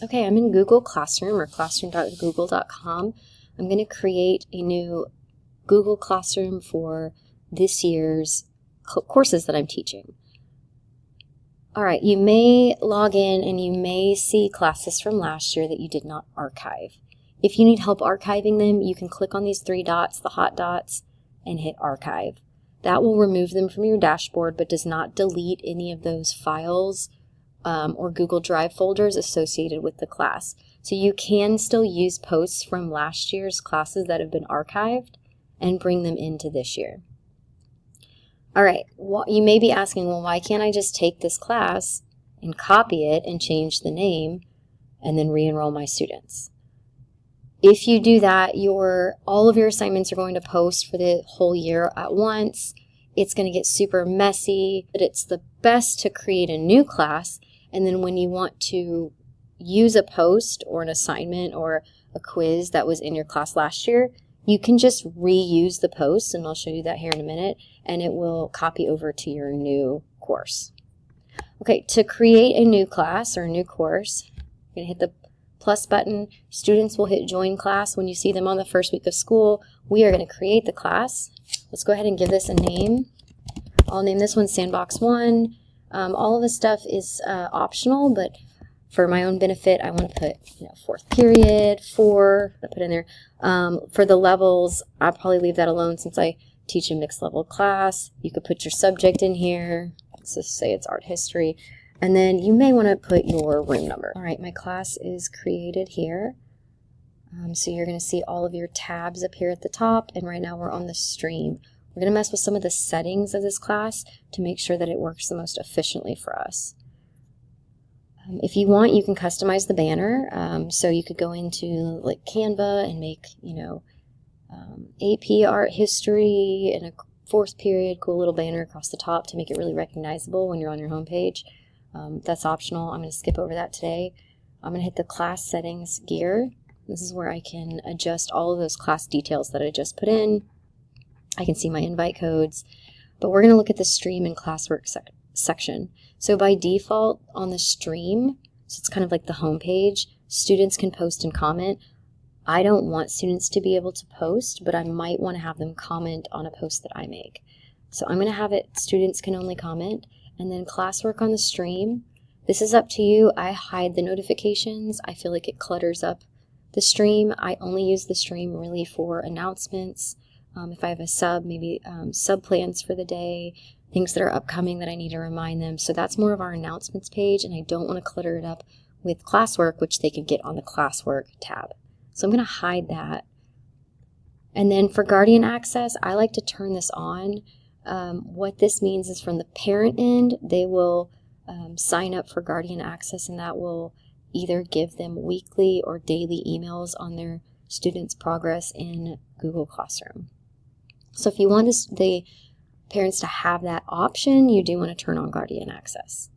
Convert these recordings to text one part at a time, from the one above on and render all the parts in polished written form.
Okay, I'm in Google Classroom or classroom.google.com. I'm going to create a new Google Classroom for this year's courses that I'm teaching. All right, you may log in and you may see classes from last year that you did not archive. If you need help archiving them, you can click on these three dots, the hot dots, and hit archive. That will remove them from your dashboard, but does not delete any of those files or Google Drive folders associated with the class. So you can still use posts from last year's classes that have been archived and bring them into this year. All right, you may be asking, well, why can't I just take this class and copy it and change the name and then re-enroll my students? If you do that, all of your assignments are going to post for the whole year at once. It's going to get super messy, but it's the best to create a new class. And then when you want to use a post or an assignment or a quiz that was in your class last year, you can just reuse the post, and I'll show you that here in a minute, and it will copy over to your new course. Okay, to create a new class or a new course, you're going to hit the plus button. Students will hit join class when you see them on the first week of school. We are going to create the class. Let's go ahead and give this a name. I'll name this one Sandbox 1. All of this stuff is optional, but for my own benefit, I want to put, fourth period, 4, I put in there. For the levels, I'll probably leave that alone since I teach a mixed level class. You could put your subject in here. Let's just say it's art history. And then you may want to put your room number. All right, my class is created here. So you're going to see all of your tabs up here at the top, and right now we're on the stream. We're going to mess with some of the settings of this class to make sure that it works the most efficiently for us. If you want, you can customize the banner. So you could go into like Canva and make, AP art history and a fourth period, cool little banner across the top to make it really recognizable when you're on your home page. That's optional. I'm going to skip over that today. I'm going to hit the class settings gear. This is where I can adjust all of those class details that I just put in. I can see my invite codes, but we're going to look at the stream and classwork section. So by default on the stream, so it's kind of like the home page, students can post and comment. I don't want students to be able to post, but I might want to have them comment on a post that I make. So I'm going to have it students can only comment, and then classwork on the stream. This is up to you. I hide the notifications. I feel like it clutters up the stream. I only use the stream really for announcements. If I have a sub, maybe sub plans for the day, things that are upcoming that I need to remind them. So that's more of our announcements page, and I don't want to clutter it up with classwork, which they can get on the classwork tab. So I'm going to hide that. And then for Guardian Access, I like to turn this on. What this means is from the parent end, they will sign up for Guardian Access, and that will either give them weekly or daily emails on their students' progress in Google Classroom. So if you want the parents to have that option, you do want to turn on Guardian Access.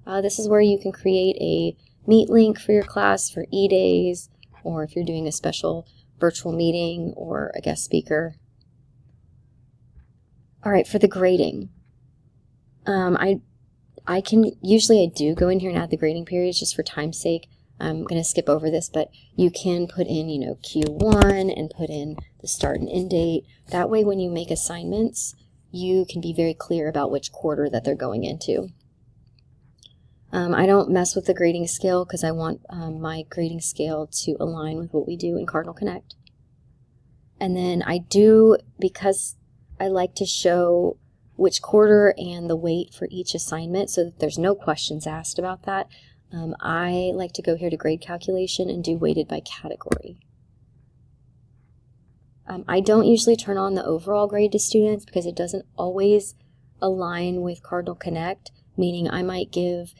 This is where you can create a Meet link for your class for E-Days, or if you're doing a special virtual meeting or a guest speaker. All right, for the grading, I do go in here and add the grading periods just for time's sake. I'm going to skip over this, but you can put in, Q1 and put in the start and end date. That way, when you make assignments, you can be very clear about which quarter that they're going into. I don't mess with the grading scale because I want my grading scale to align with what we do in Cardinal Connect. And then I do, because I like to show which quarter and the weight for each assignment so that there's no questions asked about that. I like to go here to grade calculation and do weighted by category. I don't usually turn on the overall grade to students because it doesn't always align with Cardinal Connect, meaning I might give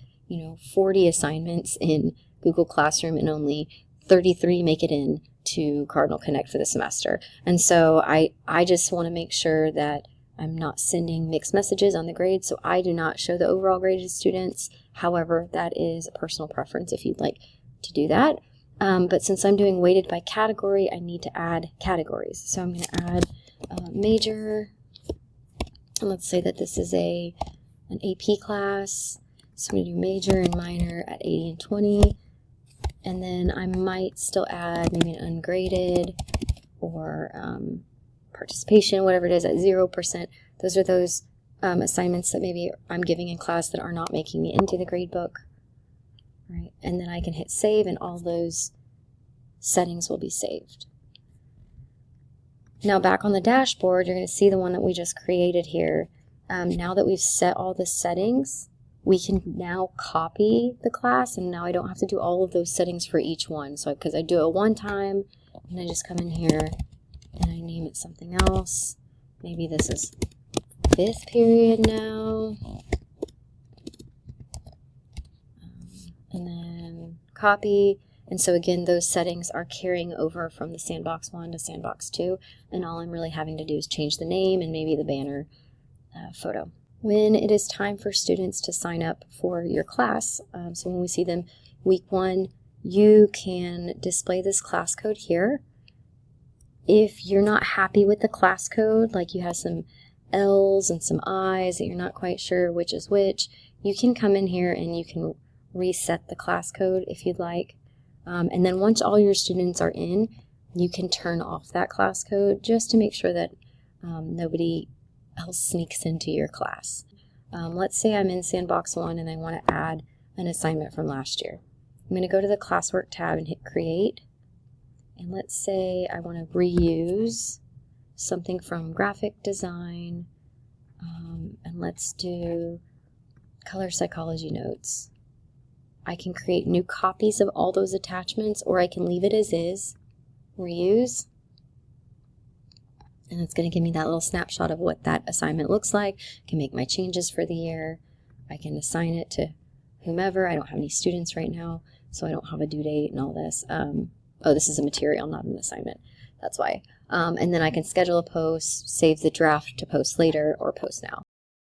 40 assignments in Google Classroom and only 33 make it in to Cardinal Connect for the semester. And so I just want to make sure that I'm not sending mixed messages on the grade, so I do not show the overall grade to students. However, that is a personal preference if you'd like to do that. But since I'm doing weighted by category, I need to add categories. So I'm going to add major, and let's say that this is an AP class. So I'm going to do major and minor at 80 and 20. And then I might still add maybe an ungraded or participation, whatever it is, at 0%. Those are those assignments that maybe I'm giving in class that are not making it into the grade book. Right? And then I can hit save, and all those settings will be saved. Now back on the dashboard, you're going to see the one that we just created here. Now that we've set all the settings, we can now copy the class, and now I don't have to do all of those settings for each one. So because I do it one time, and I just come in here and I name it something else. Maybe this is 5th period now. And then copy. And so again, those settings are carrying over from the Sandbox 1 to Sandbox 2. And all I'm really having to do is change the name and maybe the banner photo. When it is time for students to sign up for your class, so when we see them week 1, you can display this class code here. If you're not happy with the class code, like you have some L's and some I's that you're not quite sure which is which, you can come in here and you can reset the class code if you'd like. And then once all your students are in, you can turn off that class code just to make sure that nobody else sneaks into your class. Let's say I'm in Sandbox 1 and I want to add an assignment from last year. I'm going to go to the Classwork tab and hit Create. And let's say I want to reuse something from graphic design. And let's do color psychology notes. I can create new copies of all those attachments, or I can leave it as is, reuse, and it's going to give me that little snapshot of what that assignment looks like. I can make my changes for the year. I can assign it to whomever. I don't have any students right now, so I don't have a due date and all this. Oh, this is a material, not an assignment. That's why. And then I can schedule a post, save the draft to post later, or post now.